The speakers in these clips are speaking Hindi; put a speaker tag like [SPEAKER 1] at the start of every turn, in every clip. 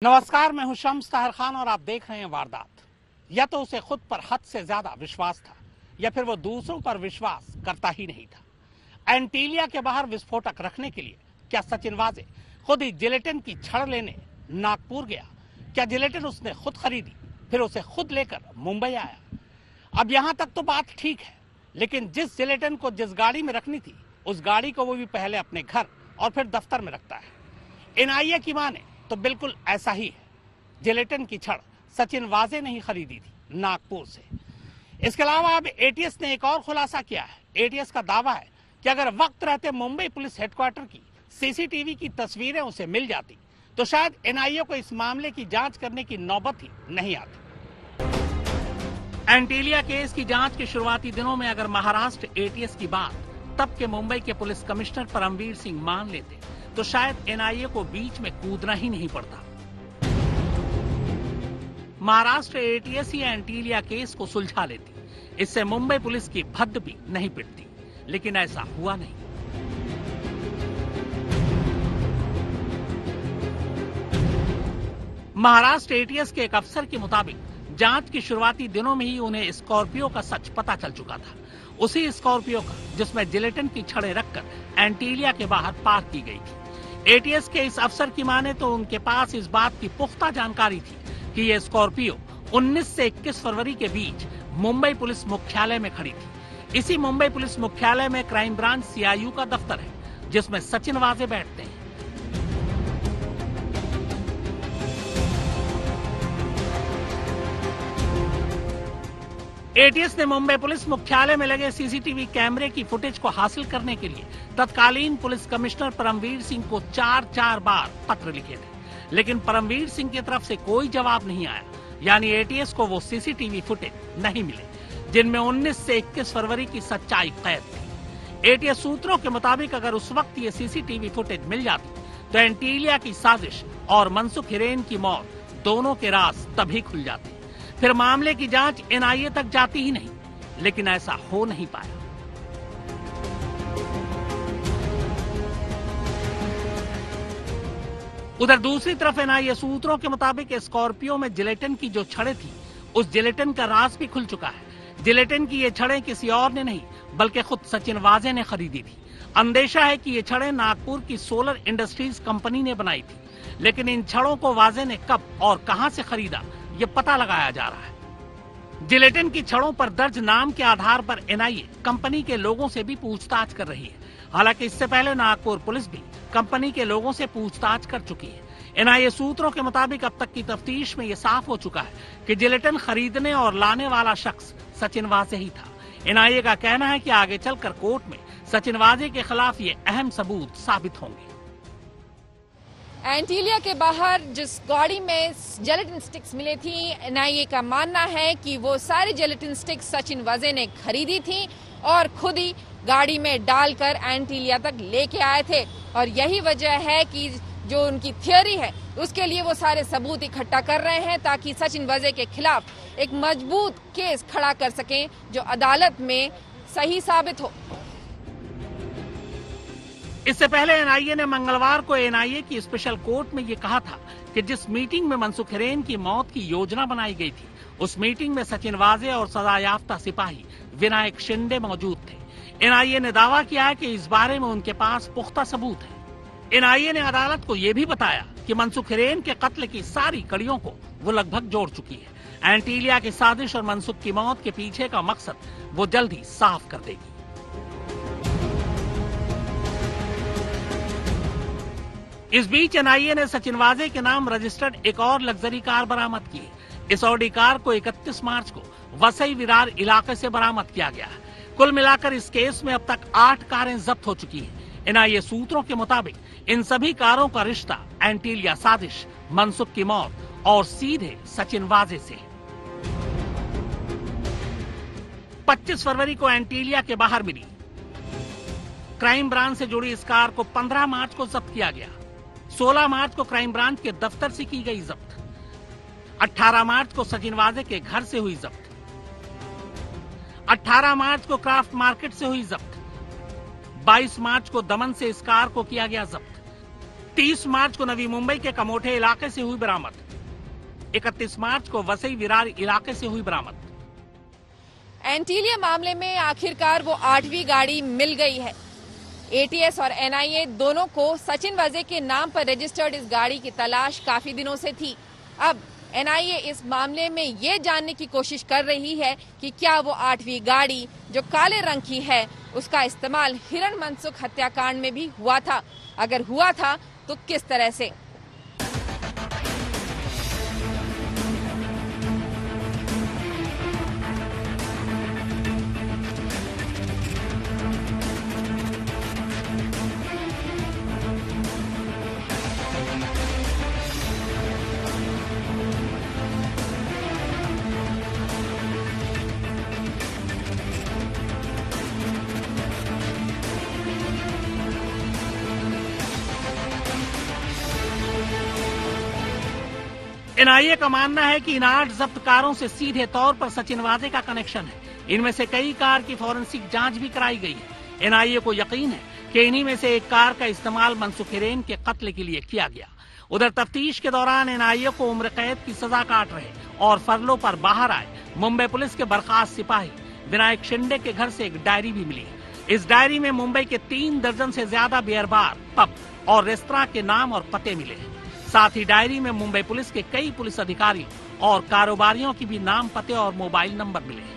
[SPEAKER 1] नमस्कार, मैं हूं शम्स ताहिर खान और आप देख रहे हैं वारदात। या तो उसे खुद पर हद से ज्यादा विश्वास था या फिर वो दूसरों पर विश्वास करता ही नहीं था। एंटीलिया के बाहर विस्फोटक रखने के लिए क्या सचिन वाजे खुद ही जिलेटिन की छड़ लेने नागपुर गया? क्या जिलेटिन उसने खुद खरीदी, फिर उसे खुद लेकर मुंबई आया? अब यहां तक तो बात ठीक है, लेकिन जिस जिलेटिन को जिस गाड़ी में रखनी थी, उस गाड़ी को वो भी पहले अपने घर और फिर दफ्तर में रखता है। एनआईए की माने तो बिल्कुल ऐसा ही है। जिलेटिन की छड़ सचिन वाजे ने ही खरीदी थी नागपुर से। इसके अलावा अब एटीएस ने एक और खुलासा किया है। एटीएस का दावा है कि अगर वक्त रहते मुंबई पुलिस हेडक्वार्टर की सीसीटीवी की तस्वीरें उसे मिल जाती तो शायद एनआईए को इस मामले की जांच करने की नौबत ही नहीं आती। एंटीलिया केस की जांच के शुरुआती दिनों में अगर महाराष्ट्र एटीएस की बात तब के मुंबई के पुलिस कमिश्नर परमवीर सिंह मान लेते तो शायद एनआईए को बीच में कूदना ही नहीं पड़ता। महाराष्ट्र एटीएस ही एंटीलिया केस को सुलझा लेती, इससे मुंबई पुलिस की भद्द भी नहीं पिटती, लेकिन ऐसा हुआ नहीं। महाराष्ट्र एटीएस के एक अफसर के मुताबिक जांच की शुरुआती दिनों में ही उन्हें स्कॉर्पियो का सच पता चल चुका था। उसी स्कॉर्पियो का जिसमें जिलेटिन की छड़ें रखकर एंटीलिया के बाहर पार्क की गई थी। एटीएस के इस अफसर की माने तो उनके पास इस बात की पुख्ता जानकारी थी कि ये स्कॉर्पियो 19 से 21 फरवरी के बीच मुंबई पुलिस मुख्यालय में खड़ी थी। इसी मुंबई पुलिस मुख्यालय में क्राइम ब्रांच सीआईयू का दफ्तर है, जिसमें सचिन वाजे बैठते हैं। एटीएस ने मुंबई पुलिस मुख्यालय में लगे सीसीटीवी कैमरे की फुटेज को हासिल करने के लिए तत्कालीन पुलिस कमिश्नर परमवीर सिंह को 4 बार पत्र लिखे थे, लेकिन परमवीर सिंह की तरफ से कोई जवाब नहीं आया। यानी एटीएस को वो सीसीटीवी फुटेज नहीं मिले जिनमें 19 से 21 फरवरी की सच्चाई कैद थी। एटीएस सूत्रों के मुताबिक अगर उस वक्त ये सीसीटीवी फुटेज मिल जाती तो एंटीलिया की साजिश और मनसुख हिरेन की मौत दोनों के राज तभी खुल जाते, फिर मामले की जांच एनआईए तक जाती ही नहीं। लेकिन ऐसा हो नहीं पाया। उधर दूसरी तरफ एनआईए सूत्रों के मुताबिक स्कॉर्पियो में जिलेटिन की जो छड़ें थी, उस जिलेटिन का राज भी खुल चुका है। जिलेटिन की ये छड़ें किसी और ने नहीं बल्कि खुद सचिन वाजे ने खरीदी थी। अंदेशा है कि ये छड़ें नागपुर की सोलर इंडस्ट्रीज कंपनी ने बनाई थी, लेकिन इन छड़ों को वाजे ने कब और कहां से खरीदा ये पता लगाया जा रहा है। जिलेटिन की छड़ों पर दर्ज नाम के आधार पर एनआईए कंपनी के लोगों से भी पूछताछ कर रही है। हालांकि इससे पहले नागपुर पुलिस भी कंपनी के लोगों से पूछताछ कर चुकी है। एनआईए सूत्रों के मुताबिक अब तक की तफ्तीश में यह साफ हो चुका है कि जिलेटिन खरीदने और लाने वाला शख्स सचिन वाजे ही था। एनआईए का कहना है कि आगे चलकर कोर्ट में सचिन वाजे के खिलाफ ये अहम सबूत साबित होंगे।
[SPEAKER 2] एंटीलिया के बाहर जिस गाड़ी में जेलेटिन स्टिक्स मिले थी, एनआईए का मानना है कि वो सारी जेलेटिन स्टिक्स सचिन वाजे ने खरीदी थी और खुद ही गाड़ी में डालकर एंटीलिया तक लेके आए थे। और यही वजह है कि जो उनकी थियोरी है उसके लिए वो सारे सबूत इकट्ठा कर रहे हैं ताकि सचिन वाजे के खिलाफ एक मजबूत केस खड़ा कर सकें जो अदालत में सही साबित हो।
[SPEAKER 1] इससे पहले एनआईए ने मंगलवार को एनआईए की स्पेशल कोर्ट में ये कहा था कि जिस मीटिंग में मनसुख हिरेन की मौत की योजना बनाई गई थी, उस मीटिंग में सचिन वाजे और सजायाफ्ता सिपाही विनायक शिंदे मौजूद थे। एनआईए ने दावा किया है कि इस बारे में उनके पास पुख्ता सबूत है। एनआईए ने अदालत को यह भी बताया कि मनसुख हिरेन के कत्ल की सारी कड़ियों को वो लगभग जोड़ चुकी है। एंटीलिया की साजिश और मनसुख की मौत के पीछे का मकसद वो जल्द ही साफ कर देगी। इस बीच एनआईए ने सचिन वाजे के नाम रजिस्टर्ड एक और लग्जरी कार बरामद की है। इस ऑडी कार को 31 मार्च को वसई विरार इलाके से बरामद किया गया है। कुल मिलाकर इस केस में अब तक 8 कारें जब्त हो चुकी हैं। एनआईए सूत्रों के मुताबिक इन सभी कारों का रिश्ता एंटीलिया साजिश, मनसुख की मौत और सीधे सचिन वाजे से है। 25 फरवरी को एंटीलिया के बाहर मिली क्राइम ब्रांच से जुड़ी इस कार को 15 मार्च को जब्त किया गया। 16 मार्च को क्राइम ब्रांच के दफ्तर से की गई जब्त। 18 मार्च को सचिन वाजे के घर से हुई जब्त। 18 मार्च को क्राफ्ट मार्केट से हुई जब्त। 22 मार्च को दमन से इस कार को किया गया जब्त। 30 मार्च को नवी मुंबई के कमोठे इलाके से हुई बरामद। 31 मार्च को वसई विरार इलाके से हुई बरामद।
[SPEAKER 2] एंटीलिया मामले में आखिरकार वो 8वीं गाड़ी मिल गई है। एटीएस और एनआईए दोनों को सचिन वाजे के नाम पर रजिस्टर्ड इस गाड़ी की तलाश काफी दिनों से थी। अब एनआईए इस मामले में ये जानने की कोशिश कर रही है कि क्या वो 8वीं गाड़ी जो काले रंग की है उसका इस्तेमाल हिरण मनसुख हत्याकांड में भी हुआ था। अगर हुआ था तो किस तरह से।
[SPEAKER 1] एनआईए का मानना है कि इन 8 जब्त कारों से सीधे तौर पर सचिन वाजे का कनेक्शन है। इनमें से कई कार की फॉरेंसिक जांच भी कराई गई है। एनआईए को यकीन है कि इन्हीं में से एक कार का इस्तेमाल मनसुख हिरेन के कत्ल के लिए किया गया। उधर तफ्तीश के दौरान एनआईए को उम्र कैद की सजा काट रहे और फरलो पर बाहर आए मुंबई पुलिस के बर्खास्त सिपाही विनायक शिंदे के घर से एक डायरी भी मिली। इस डायरी में मुंबई के 3 दर्जन से ज्यादा बियर बार, पब और रेस्तरां के नाम और पते मिले हैं। साथ ही डायरी में मुंबई पुलिस के कई पुलिस अधिकारियों और कारोबारियों की भी नाम, पते और मोबाइल नंबर मिले हैं।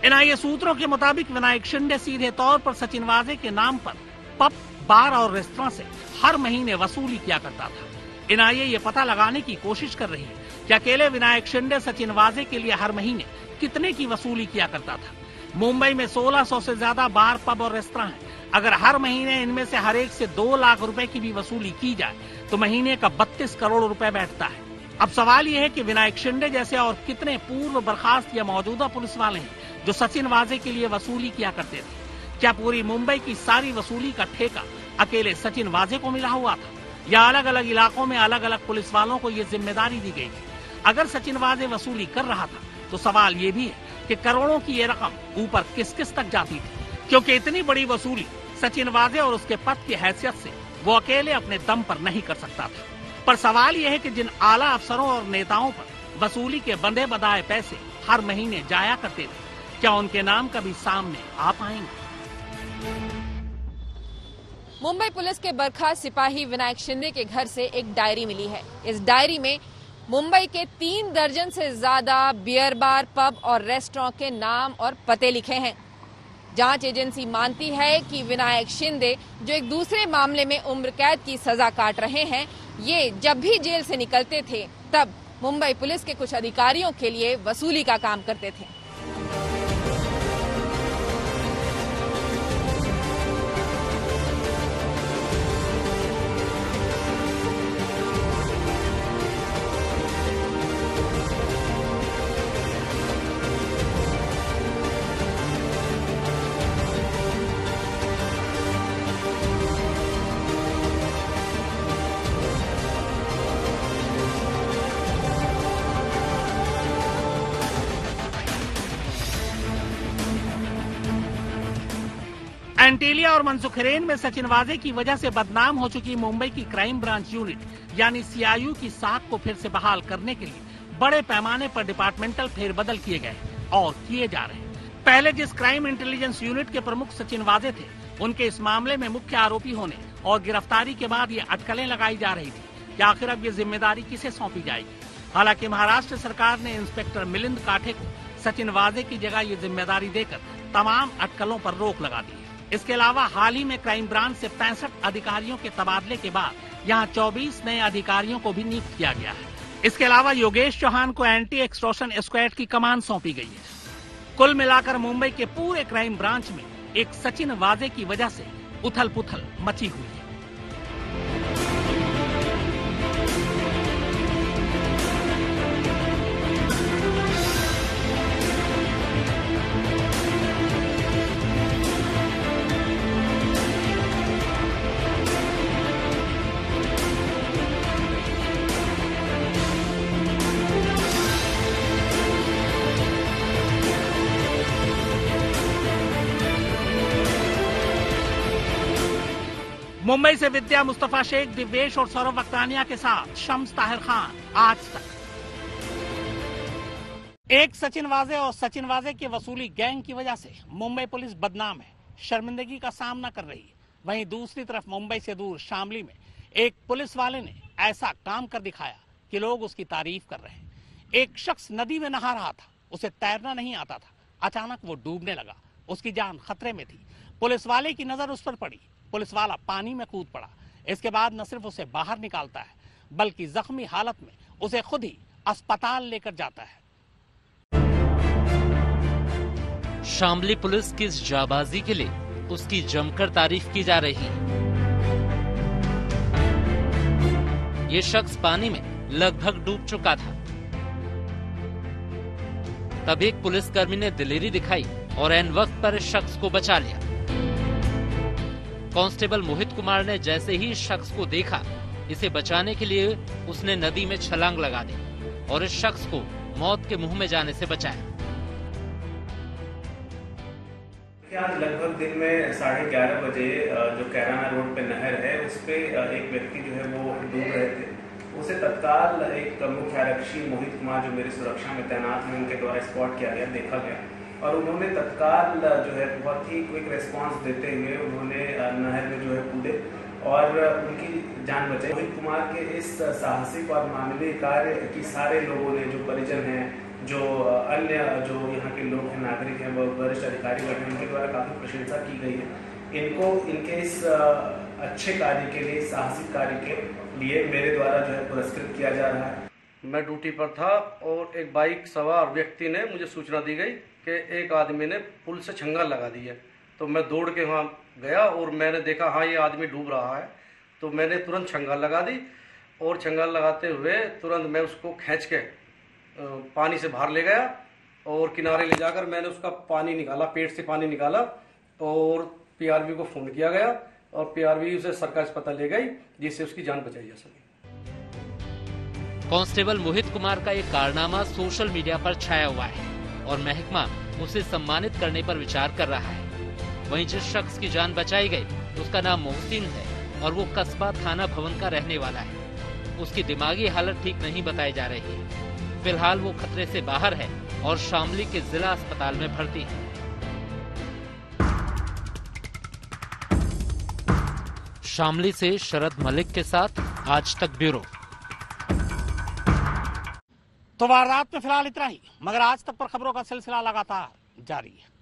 [SPEAKER 1] एनआईए सूत्रों के मुताबिक विनायक शिंदे सीधे तौर पर सचिन वाजे के नाम पर पब, बार और रेस्तरां से हर महीने वसूली किया करता था। एनआईए ये पता लगाने की कोशिश कर रही है कि अकेले विनायक शिंदे सचिन वाजे के लिए हर महीने कितने की वसूली किया करता था। मुंबई में 1600 से ज्यादा बार, पब और रेस्तरां हैं। अगर हर महीने इनमें से हर एक से 2 लाख रुपए की भी वसूली की जाए तो महीने का 32 करोड़ रुपए बैठता है। अब सवाल यह है कि विनायक शिंदे जैसे और कितने पूर्व बर्खास्त या मौजूदा पुलिस वाले हैं जो सचिन वाजे के लिए वसूली किया करते थे। क्या पूरी मुंबई की सारी वसूली का ठेका अकेले सचिन वाजे को मिला हुआ था या अलग अलग इलाकों में अलग अलग पुलिस वालों को ये जिम्मेदारी दी गई थी? अगर सचिन वाजे वसूली कर रहा था तो सवाल ये भी है कि करोड़ों की ये रकम ऊपर किस किस तक जाती थी, क्योंकि इतनी बड़ी वसूली सचिन वाजे और उसके पद की हैसियत से वो अकेले अपने दम पर नहीं कर सकता था। पर सवाल यह है कि जिन आला अफसरों और नेताओं पर वसूली के बंधे बधाए पैसे हर महीने जाया करते थे, क्या उनके नाम कभी सामने आ पाएंगे?
[SPEAKER 2] मुंबई पुलिस के बर्खास्त सिपाही विनायक शिंदे के घर से एक डायरी मिली है। इस डायरी में मुंबई के 3 दर्जन से ज्यादा बियर बार, पब और रेस्टोरेंट के नाम और पते लिखे हैं। जांच एजेंसी मानती है कि विनायक शिंदे जो एक दूसरे मामले में उम्र कैद की सजा काट रहे हैं, ये जब भी जेल से निकलते थे तब मुंबई पुलिस के कुछ अधिकारियों के लिए वसूली का काम करते थे।
[SPEAKER 1] एंटीलिया और मनसुख हिरेन में सचिन वाजे की वजह से बदनाम हो चुकी मुंबई की क्राइम ब्रांच यूनिट यानी सीआईयू की साख को फिर से बहाल करने के लिए बड़े पैमाने पर डिपार्टमेंटल फेरबदल किए गए और किए जा रहे हैं। पहले जिस क्राइम इंटेलिजेंस यूनिट के प्रमुख सचिन वाजे थे, उनके इस मामले में मुख्य आरोपी होने और गिरफ्तारी के बाद ये अटकलें लगाई जा रही थी कि आखिर अब ये जिम्मेदारी किसे सौंपी जाएगी। हालांकि महाराष्ट्र सरकार ने इंस्पेक्टर मिलिंद काठे को सचिन वाजे की जगह ये जिम्मेदारी देकर तमाम अटकलों पर रोक लगा दी है। इसके अलावा हाल ही में क्राइम ब्रांच से 65 अधिकारियों के तबादले के बाद यहाँ 24 नए अधिकारियों को भी नियुक्त किया गया है। इसके अलावा योगेश चौहान को एंटी एक्सटॉर्शन स्क्वाड की कमान सौंपी गई है। कुल मिलाकर मुंबई के पूरे क्राइम ब्रांच में एक सचिन वाजे की वजह से उथल पुथल मची हुई है। मुंबई से विद्या मुस्तफा शेख, दिव्येश और सौरभ वक्तानिया के साथ शम्स ताहिर खान, आज तक। एक सचिन वाजे और सचिन वाजे की वसूली गैंग की वजह से मुंबई पुलिस बदनाम है, शर्मिंदगी का सामना कर रही है। वहीं दूसरी तरफ मुंबई से दूर शामली में एक पुलिस वाले ने ऐसा काम कर दिखाया कि लोग उसकी तारीफ कर रहे हैं। एक शख्स नदी में नहा रहा था, उसे तैरना नहीं आता था। अचानक वो डूबने लगा, उसकी जान खतरे में थी। पुलिस वाले की नजर उस पर पड़ी, पुलिस वाला पानी में कूद पड़ा। इसके बाद न सिर्फ उसे बाहर निकालता है, बल्कि जख्मी हालत में उसे खुद ही अस्पताल लेकर जाता है।
[SPEAKER 3] शामली पुलिस की इस जाबाजी के लिए उसकी जमकर तारीफ की जा रही है। ये शख्स पानी में लगभग डूब चुका था। तब एक पुलिसकर्मी ने दिलेरी दिखाई और ऐन वक्त पर इस शख्स को बचा लिया। कांस्टेबल मोहित कुमार ने जैसे ही इस शख्स को देखा, इसे बचाने के लिए उसने नदी में छलांग लगा दी और इस शख्स को मौत के मुंह में जाने से बचाया।
[SPEAKER 4] आज लगभग दिन में 11:30 बजे जो कैराना रोड पे नहर है, उस पे एक व्यक्ति जो है वो डूब रहे थे। उसे तत्काल एक मुख्य आरक्षी मोहित कुमार जो मेरी सुरक्षा में तैनात हैं, उनके द्वारा स्पॉट किया गया, देखा गया और उन्होंने तत्काल जो है बहुत ही क्विक रिस्पांस देते हुए उन्होंने नहर में जो है कूदे और उनकी जान बचाई। मोहित कुमार के इस साहसिक और मानवीय कार्य की सारे लोगों ने, जो परिजन हैं, जो अन्य जो यहाँ के लोग हैं, नागरिक हैं, वो वरिष्ठ अधिकारी हैं, उनके द्वारा काफी प्रशंसा की गई है। इनको इनके इस अच्छे कार्य के लिए, साहसिक कार्य के लिए मेरे द्वारा जो है पुरस्कृत किया जा रहा है।
[SPEAKER 5] मैं ड्यूटी पर था और एक बाइक सवार व्यक्ति ने मुझे सूचना दी गई कि एक आदमी ने पुल से छंगल लगा दी है। तो मैं दौड़ के वहाँ गया और मैंने देखा हाँ ये आदमी डूब रहा है। तो मैंने तुरंत छंगल लगा दी और छंगल लगाते हुए तुरंत मैं उसको खींच के पानी से बाहर ले गया और किनारे ले जाकर मैंने उसका पानी निकाला, पेट से पानी निकाला और पीआरबी को फोन किया गया और पीआरबी उसे सरकारी अस्पताल ले गई, जिससे उसकी जान बचाई जा सके।
[SPEAKER 3] कांस्टेबल मोहित कुमार का ये कारनामा सोशल मीडिया पर छाया हुआ है और महकमा उसे सम्मानित करने पर विचार कर रहा है। वहीं जिस शख्स की जान बचाई गई, उसका नाम मोहसिन है और वो कस्बा थाना भवन का रहने वाला है। उसकी दिमागी हालत ठीक नहीं बताई जा रही है। फिलहाल वो खतरे से बाहर है और शामली के जिला अस्पताल में भर्ती है। शामली से शरद मलिक के साथ आज तक ब्यूरो।
[SPEAKER 1] तो वारदात में फिलहाल इतना ही, मगर आज तक पर खबरों का सिलसिला लगातार जारी है।